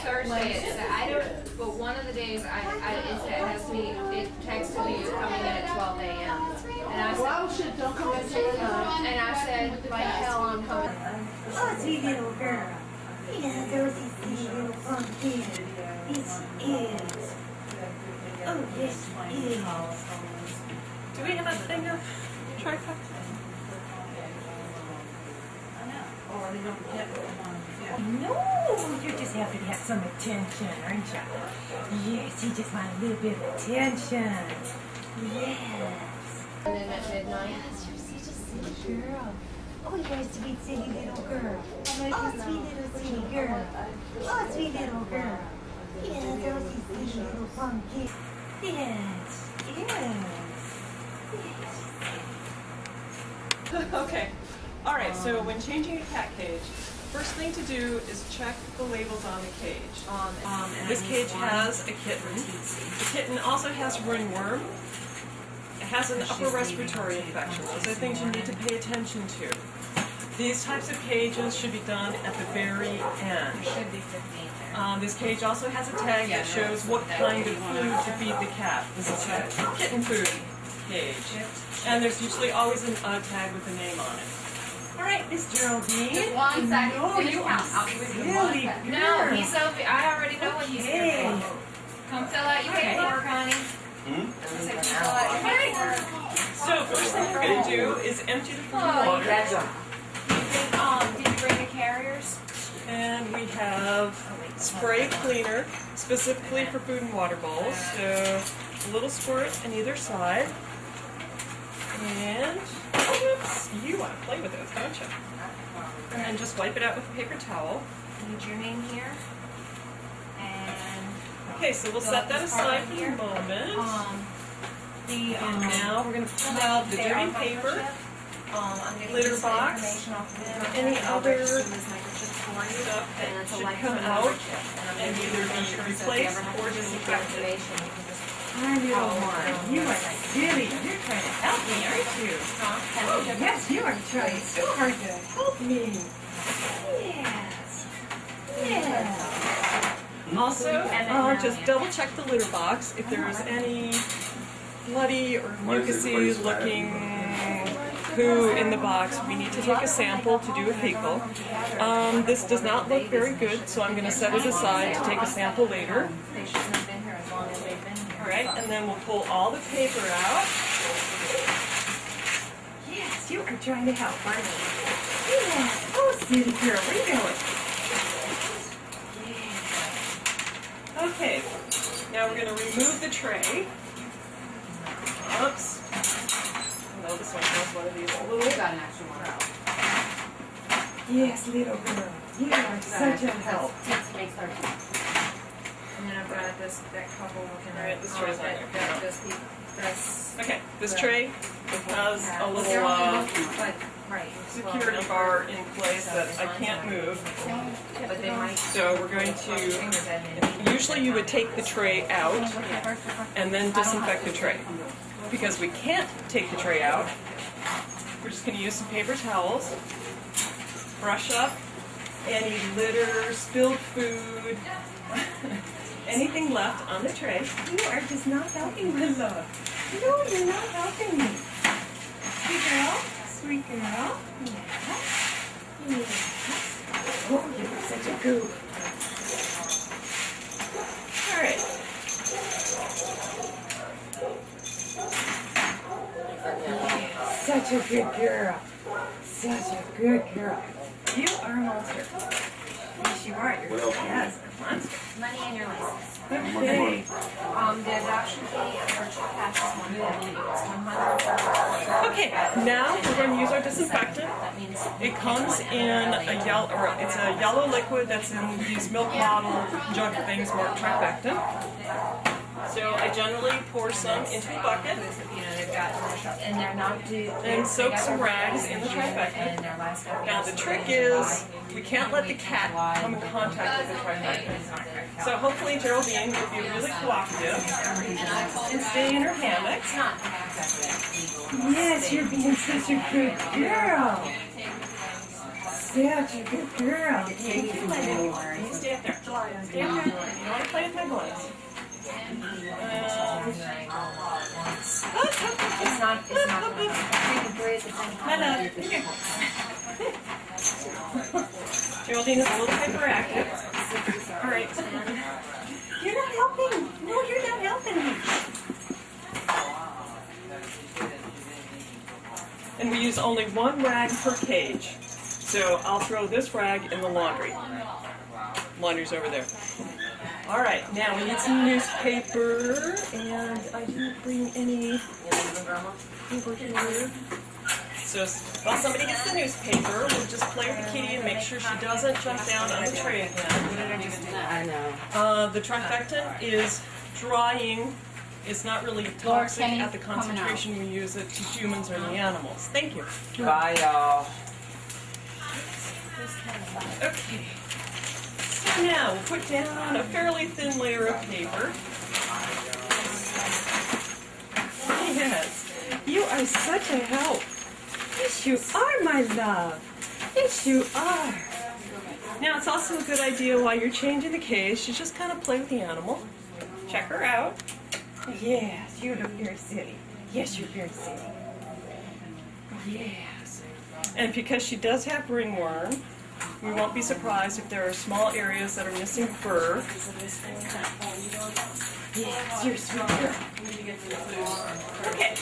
Thursday it said, I don't, but one of the days it has to be, it texted me coming in at 12 a.m. And I said, don't come at 6 and I said, like hell I'm coming. Oh, sweet little girl. Yeah, those is the little pumpkin. Yes, it is. Oh, yes, it is. Do we have a thing of trifecta? No, you're just happy to have some attention, aren't you? Yes, you just want a little bit of attention. Yes. And then at midnight. Yes, you're such a sweet girl. Oh, you're a sweet, silly little girl. Oh, sweet little silly girl. Oh, sweet little girl. Yeah, those is sweet little pumpkin. Yes, yes. Okay. All right. So when changing a cat cage, first thing to do is check the labels on the cage. This cage has a kitten. The kitten also has ringworm. It has an upper respiratory infection. Those are things you need to pay attention to. These types of cages should be done at the very end. Should be 15 there. This cage also has a tag that shows what kind of food to feed the cat. This is a kitten food cage. And there's usually always a tag with a name on it. All right, Miss Geraldine. Just 1 second. No, Finish you count. are I'll be with you in silly 1 second. girl. No, he's so. I already know what he's here for. Come fill out your paperwork, honey. I said, come fill out your paperwork. So first thing we're going to do is empty the food and water. Did you bring the carriers? And we have spray cleaner specifically for food and water bowls. So a little squirt on either side. And oops, you want to play with those, don't you? And just wipe it out with a paper towel. Need your name here. And Okay, so we'll set that aside for the moment. And now we're going to pull out the dirty paper, litter box, any other stuff that should come out and either be replaced or disinfected. My little one, you are silly. You're trying to help me, aren't you? Oh, yes, you are trying so hard to help me. Yes. Yes. Also, just double check the litter box if there's any bloody or mucousy looking poo in the box. We need to take a sample to do a fecal. This does not look very good, so I'm going to set it aside to take a sample later. they shouldn't have been here as long as they've been here. Alright, and then we'll pull all the paper out. Yes, you are trying to help, aren't you? Yes. Oh, silly girl, we know it. Okay, now we're going to remove the tray. Oops. No, this one has one of these little... Got an extra one. Yes, little girl, you are such a help. And then I've got that couple looking at Alright, this tray's not gonna that's Okay, this tray has a little security bar in place that I can't move. But they might. So we're going to, usually you would take the tray out and then disinfect the tray. Because we can't take the tray out, we're just going to use some paper towels, brush up any litter, spilled food, anything left on the tray. You are just not helping me, love. No, you're not helping me. Sweet girl, sweet girl. Yes. Yes. Oh, you're such a goof. All right. Such a good girl. Such a good girl. You are a monster. Yes, you are. You're yes, a monster. Money and your license. Okay. There's actually a virtual cash is 150. It's 100. Okay, now we're going to use our disinfectant. That means It comes in a yellow, or it's a yellow liquid that's in these milk bottle jug things marked trifecta. So I generally pour some into a bucket they've got and they're not due. and soak some rags in the trifecta. Now the trick is we can't let the cat come in contact with the trifecta. So hopefully Geraldine will be really cooperative and stay in her hammock. Yes, you're being such a good girl. Such a good girl. You stay up there. Stay up there. find my glass. It's not. Geraldine is a little hyperactive. All right. You're not helping. No, you're not helping me. And we use only one rag per cage. So I'll throw this rag in the laundry. Laundry's over there. All right, now we need some newspaper, and I didn't bring any paper here. So while somebody gets the newspaper, we'll just play with the kitty and make sure she doesn't jump down on the tray again. What did I just do? I know. The trifecta is drying. It's not really toxic at the concentration we use it to humans or the animals. Thank you. Bye, y'all. Okay. So now we'll put down a fairly thin layer of paper. Yes, you are such a help. Yes, you are, my love. Yes, you are. Now it's also a good idea while you're changing the cage to just kind of play with the animal. Check her out. Yes, you look very silly. Yes, you're very silly. Yes. And because she does have ringworm, we won't be surprised if there are small areas that are missing fur. Yes, you're a sweet girl. Okay.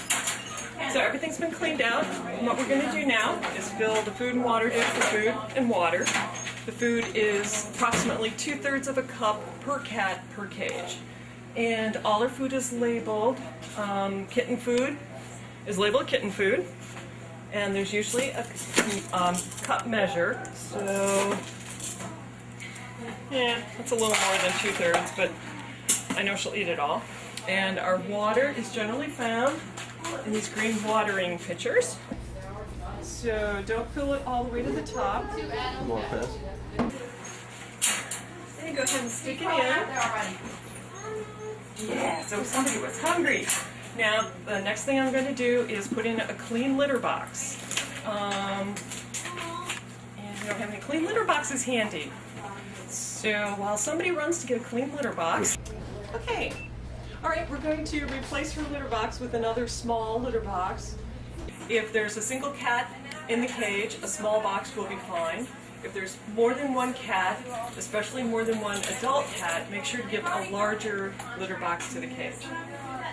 So everything's been cleaned out. And what we're going to do now is fill the food and water dish with food and water. The food is approximately 2/3 of a cup per cat per cage. And all our food is labeled kitten food is labeled kitten food. And there's usually a cup measure. So, yeah, that's a little more than 2/3, but I know she'll eat it all. And our water is generally found in these green watering pitchers. So don't fill it all the way to the top. More fast. Then go ahead and stick it in. Yeah, so somebody was hungry. Now, the next thing I'm going to do is put in a clean litter box. And we don't have any clean litter boxes handy. So while somebody runs to get a clean litter box, okay. All right, we're going to replace her litter box with another small litter box. If there's a single cat in the cage, a small box will be fine. If there's more than one cat, especially more than one adult cat, make sure to give a larger litter box to the cage.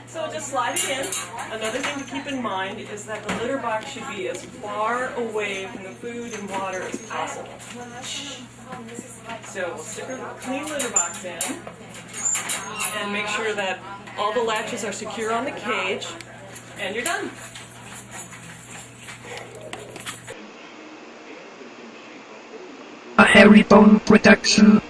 So just slide it in. Another thing to keep in mind is that the litter box should be as far away from the food and water as possible. So we'll stick a clean litter box in and make sure that all the latches are secure on the cage, and you're done. A herringbone production.